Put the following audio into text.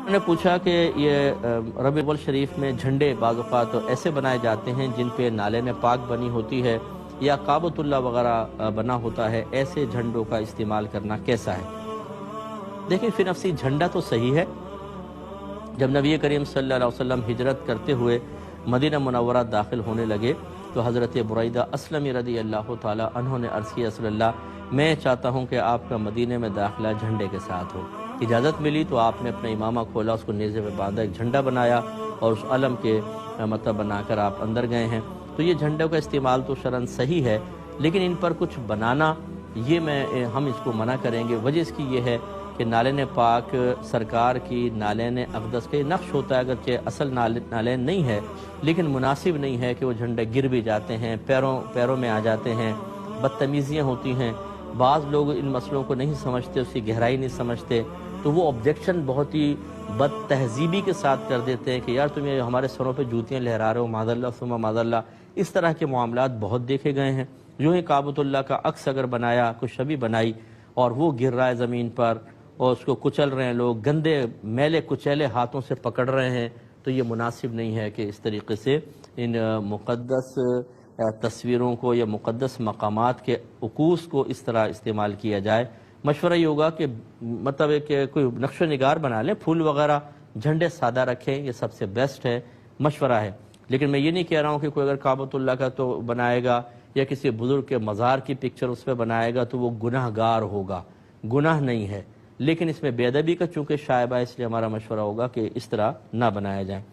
نے پوچھا کہ یہ ربیع الاول شریف میں جھنڈے بعض اوقات تو ایسے بنائے جاتے ہیں جن پہ نالین پاک بنی ہوتی ہے یا کعبۃ اللہ وغیرہ بنا ہوتا ہے، ایسے جھنڈوں کا استعمال کرنا کیسا ہے؟ دیکھیں فی نفسی جھنڈا تو صحیح ہے۔ جب نبی کریم صلی اللہ علیہ وسلم ہجرت کرتے ہوئے مدینہ منورہ داخل ہونے لگے تو حضرت بریدہ اسلمی رضی اللہ تعالی عنہ نے عرض کیا رسول اللہ میں چاہتا ہوں کہ آپ کا مدینہ میں داخلہ جھنڈے کے ساتھ ہو۔ اجازت ملی تو آپ نے اپنا امامہ کھولا، اس کو نیزے پہ باندھا، ایک جھنڈا بنایا اور اس علم کے مطلب بنا کر آپ اندر گئے ہیں۔ تو یہ جھنڈوں کا استعمال تو شرعاً صحیح ہے، لیکن ان پر کچھ بنانا یہ ہم اس کو منع کریں گے۔ وجہ اس کی یہ ہے کہ نالین پاک سرکار کی نالین اقدس کا یہ نقش ہوتا ہے، اگرچہ اصل نالین نہیں ہے لیکن مناسب نہیں ہے کہ وہ جھنڈے گر بھی جاتے ہیں، پیروں میں آ جاتے ہیں، بدتمیزیاں ہوتی ہیں۔ بعض لوگ ان مسئلوں کو نہیں سمجھتے، اس کی گہرائی نہیں سمجھتے، تو وہ آبجیکشن بہت ہی بد تہذیبی کے ساتھ کر دیتے ہیں کہ یار تم یہ ہمارے سروں پہ جوتیاں لہرا رہے ہو، معاذ اللہ ثم معاذ اللہ۔ اس طرح کے معاملات بہت دیکھے گئے ہیں۔ یوں ہی کعبۃ اللہ کا عکس اگر بنایا، کوئی شبیہ بنائی اور وہ گر رہا ہے زمین پر اور اس کو کچل رہے ہیں لوگ، گندے میلے کچیلے ہاتھوں سے پکڑ رہے ہیں، تو یہ مناسب نہیں ہے کہ اس طریقے سے ان مقدس تصویروں کو یا مقدس مقامات کے عکوس کو اس طرح استعمال کیا جائے۔ مشورہ یہ ہوگا کہ مطلب ہے کہ کوئی نقش و نگار بنا لیں، پھول وغیرہ، جھنڈے سادہ رکھیں، یہ سب سے بیسٹ ہے، مشورہ ہے۔ لیکن میں یہ نہیں کہہ رہا ہوں کہ کوئی اگر کعبۃ اللہ کا تو بنائے گا یا کسی بزرگ کے مزار کی پکچر اس پہ بنائے گا تو وہ گناہ گار ہوگا، گناہ نہیں ہے، لیکن اس میں بے ادبی کا چونکہ شائبہ ہے، اس لیے ہمارا مشورہ ہوگا کہ اس طرح نہ بنایا جائے۔